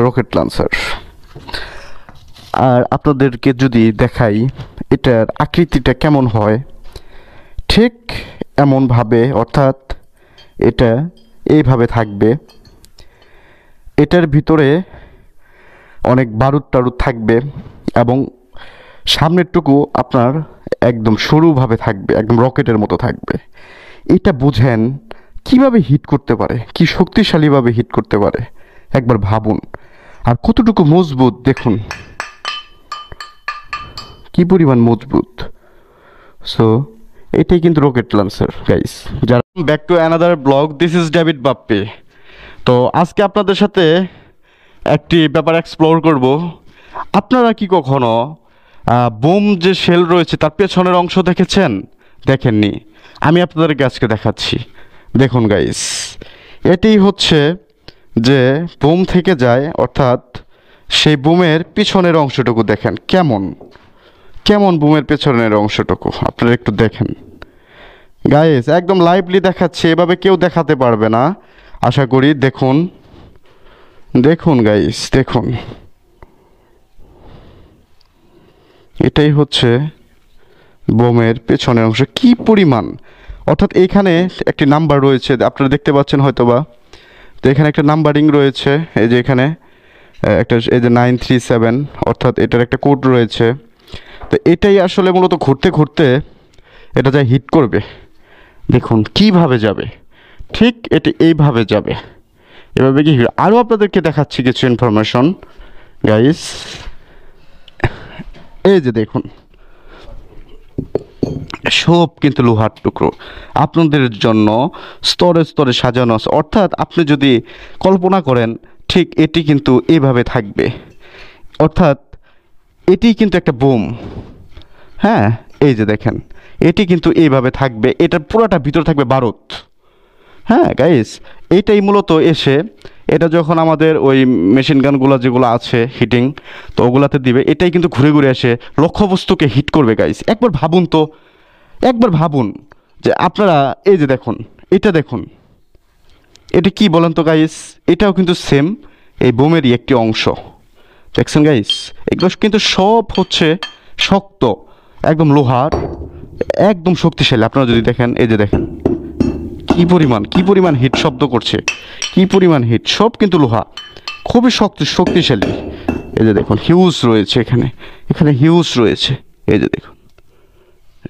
Rocket launcher. আর আপনাদেরকে যদি দেখাই এটার আকৃতিটা কেমন হয়, ঠিক এমনভাবে, অর্থাৎ এটা এইভাবে থাকবে। এটার ভিতরে অনেক বারুদ টারুদ থাকবে এবং সামনেরটুকু আপনার একদম সরুভাবে থাকবে, একদম রকেটের মতো থাকবে। এটা বুঝেন কিভাবে হিট করতে পারে, কি শক্তিশালীভাবে হিট করতে পারে, একবার ভাবুন। আর কতটুকু মজবুত দেখুন, কি পরিমাণ মজবুত। সো এটাই কিন্তু রকেট লঞ্চার গাইস। যারা back to another blog, this is David Bappi. তো আজকে আপনাদের সাথে একটি ব্যাপার এক্সপ্লোর করব। আপনারা কি কখনো বোম যে শেল রয়েছে তার পেছনের অংশ দেখেছেন? দেখেননি? আমি আপনাদেরকে আজকে দেখাচ্ছি। দেখুন গাইস, এটাই হচ্ছে যে বোম থেকে যায়, অর্থাৎ সেই বোমের পিছনের অংশটুকু দেখেন কেমন কেমন বোমের পেছনের অংশটুকু আপনারা একটু দেখেন গাইস। একদম লাইভলি দেখাচ্ছে, এভাবে কেউ দেখাতে পারবে না আশা করি। দেখুন দেখুন গাইস, দেখুন এটাই হচ্ছে বোমের পেছনের অংশ, কি পরিমাণ। অর্থাৎ এইখানে একটি নাম্বার রয়েছে, আপনারা দেখতে পাচ্ছেন হয়তোবা। তো এখানে একটা নাম্বারিং রয়েছে, এই যে এখানে একটা, এই যে 937, অর্থাৎ এটার একটা কোড রয়েছে। তো এটাই আসলে মূলত ঘুরতে ঘুরতে এটা যা হিট করবে, দেখুন কিভাবে যাবে, ঠিক এটি এইভাবে যাবে, এভাবে কি। আরও আপনাদেরকে দেখাচ্ছি কিছু ইনফরমেশন গাইস। এই যে দেখুন, সব কিন্তু লোহার টুকরো আপনাদের জন্য স্তরে স্তরে সাজানো আছে। অর্থাৎ আপনি যদি কল্পনা করেন, ঠিক এটি কিন্তু এইভাবে থাকবে, অর্থাৎ এটি কিন্তু একটা বোম। হ্যাঁ, এই যে দেখেন, এটি কিন্তু এইভাবে থাকবে, এটার পুরোটা ভিতরে থাকবে বারুদ। হ্যাঁ গাইস, এইটাই মূলত এসে এটা যখন আমাদের ওই মেশিন গানগুলো যেগুলো আছে হিটিং, তো ওগুলাতে দিবে, এটাই কিন্তু ঘুরে ঘুরে এসে লক্ষ্যবস্তুকে হিট করবে গাইস। একবার ভাবুন তো, একবার ভাবুন যে আপনারা, এই যে দেখুন, এটা দেখুন, এটা কি বলেন তো গাইস? এটাও কিন্তু সেম এই বোমেরই একটি অংশ। দেখছেন গাইস, এগুলো কিন্তু সব হচ্ছে শক্ত, একদম লোহার, একদম শক্তিশালী। আপনারা যদি দেখেন, এই যে দেখেন কি পরিমাণ হিট শব্দ করছে, কি পরিমাণ হিট, সব কিন্তু লোহা, খুবই শক্তিশালী। এই যে দেখুন হিউজ রয়েছে এখানে, এখানে হিউজ রয়েছে, এই যে দেখুন,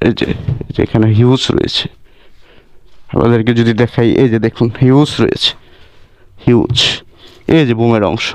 এই যে এখানে হিউজ রয়েছে। আপনাদেরকে যদি দেখাই, এই যে দেখুন হিউজ রয়েছে, হিউজ। এই যে বোমের অংশ।